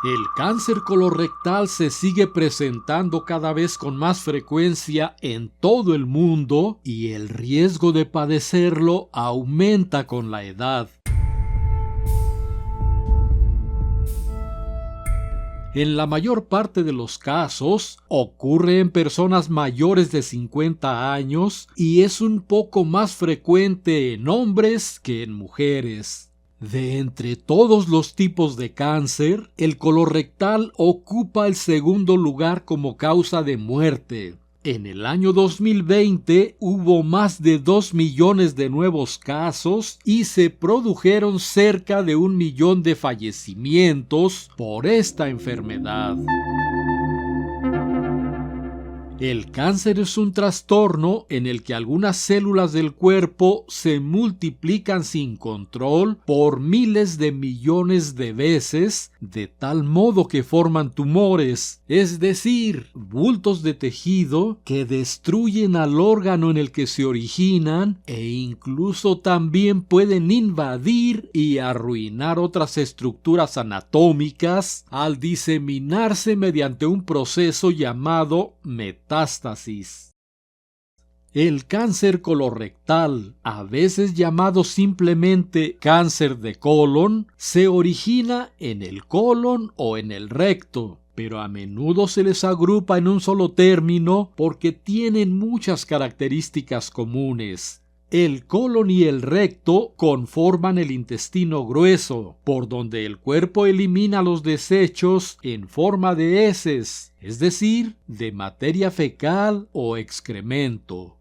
El cáncer colorectal se sigue presentando cada vez con más frecuencia en todo el mundo y el riesgo de padecerlo aumenta con la edad. En la mayor parte de los casos, ocurre en personas mayores de 50 años y es un poco más frecuente en hombres que en mujeres. De entre todos los tipos de cáncer, el colorectal ocupa el segundo lugar como causa de muerte. En el año 2020 hubo más de 2 millones de nuevos casos y se produjeron cerca de 1 millón de fallecimientos por esta enfermedad. El cáncer es un trastorno en el que algunas células del cuerpo se multiplican sin control por miles de millones de veces, de tal modo que forman tumores, es decir, bultos de tejido que destruyen al órgano en el que se originan e incluso también pueden invadir y arruinar otras estructuras anatómicas al diseminarse mediante un proceso llamado metástasis. El cáncer colorectal, a veces llamado simplemente cáncer de colon, se origina en el colon o en el recto, pero a menudo se les agrupa en un solo término porque tienen muchas características comunes. El colon y el recto conforman el intestino grueso, por donde el cuerpo elimina los desechos en forma de heces, es decir, de materia fecal o excremento.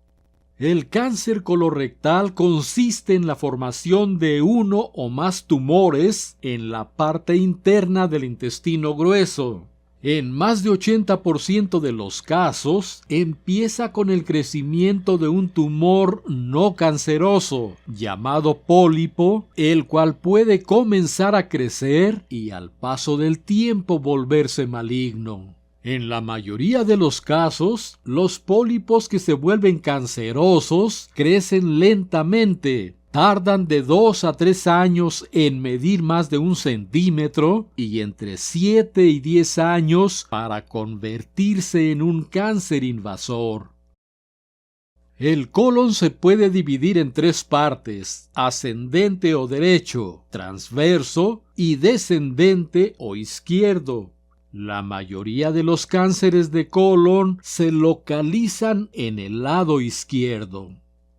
El cáncer colorectal consiste en la formación de uno o más tumores en la parte interna del intestino grueso. En más de 80% de los casos, empieza con el crecimiento de un tumor no canceroso, llamado pólipo, el cual puede comenzar a crecer y al paso del tiempo volverse maligno. En la mayoría de los casos, los pólipos que se vuelven cancerosos crecen lentamente. Tardan de 2 a 3 años en medir más de 1 centímetro y entre 7 y 10 años para convertirse en un cáncer invasor. El colon se puede dividir en 3 partes: ascendente o derecho, transverso y descendente o izquierdo. La mayoría de los cánceres de colon se localizan en el lado izquierdo.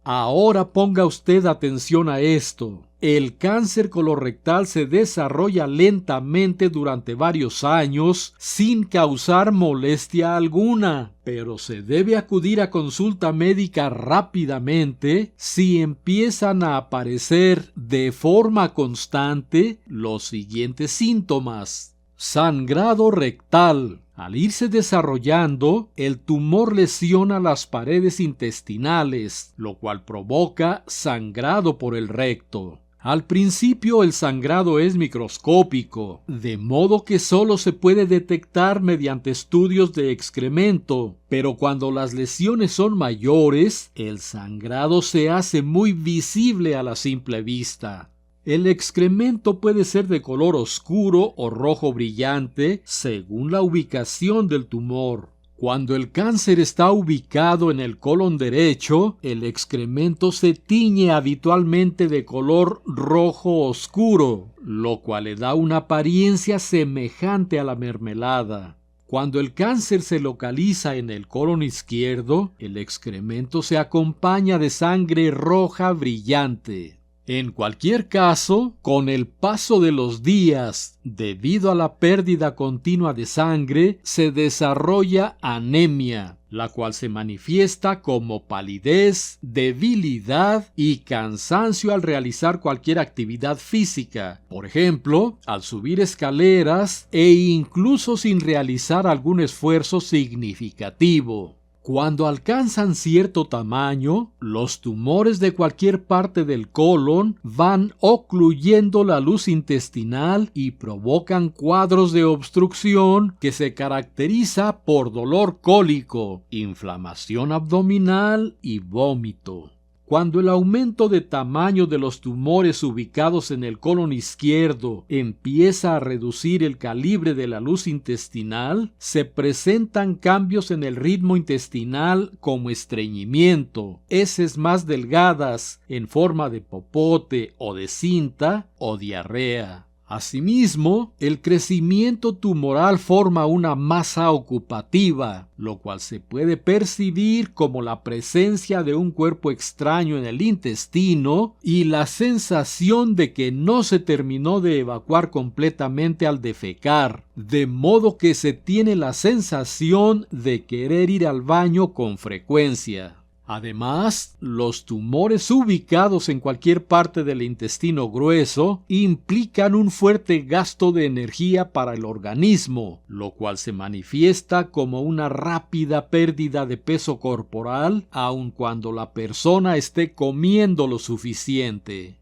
Ahora ponga usted atención a esto. El cáncer colorectal se desarrolla lentamente durante varios años sin causar molestia alguna, pero se debe acudir a consulta médica rápidamente si empiezan a aparecer de forma constante los siguientes síntomas. Sangrado rectal. Al irse desarrollando, el tumor lesiona las paredes intestinales, lo cual provoca sangrado por el recto. Al principio el sangrado es microscópico, de modo que solo se puede detectar mediante estudios de excremento, pero cuando las lesiones son mayores, el sangrado se hace muy visible a la simple vista. El excremento puede ser de color oscuro o rojo brillante según la ubicación del tumor. Cuando el cáncer está ubicado en el colon derecho, el excremento se tiñe habitualmente de color rojo oscuro, lo cual le da una apariencia semejante a la mermelada. Cuando el cáncer se localiza en el colon izquierdo, el excremento se acompaña de sangre roja brillante. En cualquier caso, con el paso de los días, debido a la pérdida continua de sangre, se desarrolla anemia, la cual se manifiesta como palidez, debilidad y cansancio al realizar cualquier actividad física, por ejemplo, al subir escaleras e incluso sin realizar algún esfuerzo significativo. Cuando alcanzan cierto tamaño, los tumores de cualquier parte del colon van ocluyendo la luz intestinal y provocan cuadros de obstrucción que se caracteriza por dolor cólico, inflamación abdominal y vómito. Cuando el aumento de tamaño de los tumores ubicados en el colon izquierdo empieza a reducir el calibre de la luz intestinal, se presentan cambios en el ritmo intestinal como estreñimiento, heces más delgadas en forma de popote o de cinta o diarrea. Asimismo, el crecimiento tumoral forma una masa ocupativa, lo cual se puede percibir como la presencia de un cuerpo extraño en el intestino y la sensación de que no se terminó de evacuar completamente al defecar, de modo que se tiene la sensación de querer ir al baño con frecuencia. Además, los tumores ubicados en cualquier parte del intestino grueso implican un fuerte gasto de energía para el organismo, lo cual se manifiesta como una rápida pérdida de peso corporal, aun cuando la persona esté comiendo lo suficiente.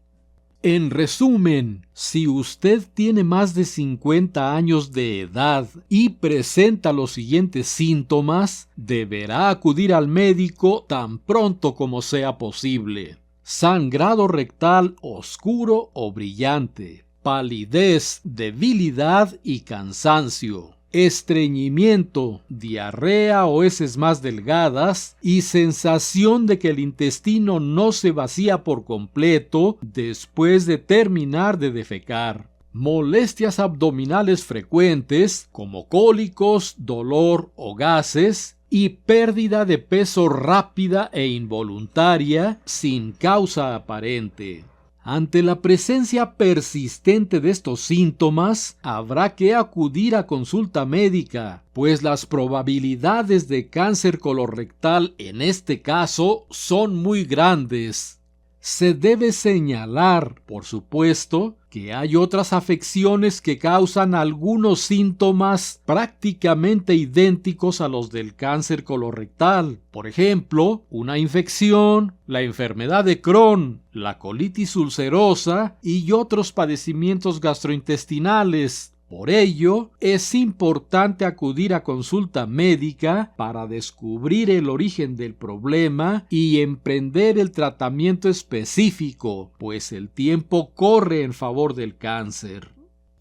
En resumen, si usted tiene más de 50 años de edad y presenta los siguientes síntomas, deberá acudir al médico tan pronto como sea posible. Sangrado rectal oscuro o brillante, palidez, debilidad y cansancio, estreñimiento, diarrea o heces más delgadas y sensación de que el intestino no se vacía por completo después de terminar de defecar. Molestias abdominales frecuentes como cólicos, dolor o gases y pérdida de peso rápida e involuntaria sin causa aparente. Ante la presencia persistente de estos síntomas, habrá que acudir a consulta médica, pues las probabilidades de cáncer colorectal en este caso son muy grandes. Se debe señalar, por supuesto, que hay otras afecciones que causan algunos síntomas prácticamente idénticos a los del cáncer colorectal. Por ejemplo, una infección, la enfermedad de Crohn, la colitis ulcerosa y otros padecimientos gastrointestinales. Por ello, es importante acudir a consulta médica para descubrir el origen del problema y emprender el tratamiento específico, pues el tiempo corre en favor del cáncer.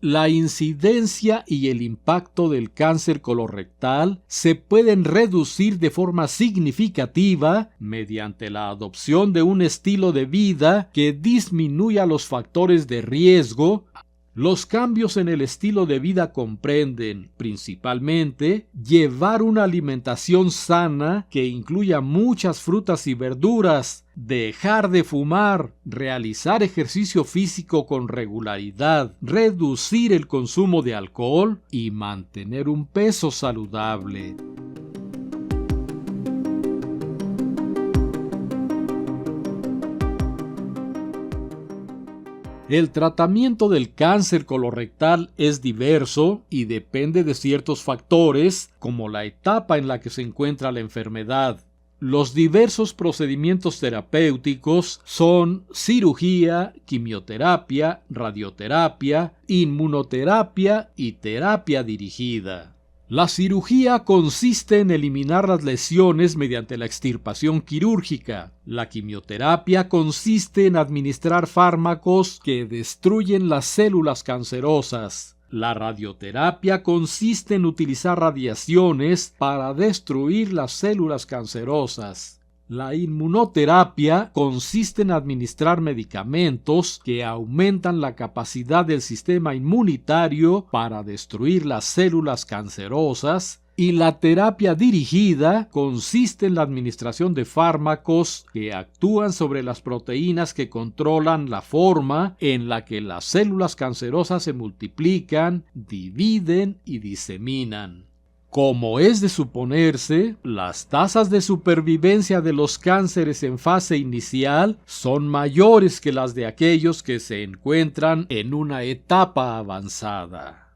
La incidencia y el impacto del cáncer colorectal se pueden reducir de forma significativa mediante la adopción de un estilo de vida que disminuya los factores de riesgo. Los cambios en el estilo de vida comprenden, principalmente, llevar una alimentación sana que incluya muchas frutas y verduras, dejar de fumar, realizar ejercicio físico con regularidad, reducir el consumo de alcohol y mantener un peso saludable. El tratamiento del cáncer colorectal es diverso y depende de ciertos factores, como la etapa en la que se encuentra la enfermedad. Los diversos procedimientos terapéuticos son cirugía, quimioterapia, radioterapia, inmunoterapia y terapia dirigida. La cirugía consiste en eliminar las lesiones mediante la extirpación quirúrgica. La quimioterapia consiste en administrar fármacos que destruyen las células cancerosas. La radioterapia consiste en utilizar radiaciones para destruir las células cancerosas. La inmunoterapia consiste en administrar medicamentos que aumentan la capacidad del sistema inmunitario para destruir las células cancerosas. Y la terapia dirigida consiste en la administración de fármacos que actúan sobre las proteínas que controlan la forma en la que las células cancerosas se multiplican, dividen y diseminan. Como es de suponerse, las tasas de supervivencia de los cánceres en fase inicial son mayores que las de aquellos que se encuentran en una etapa avanzada.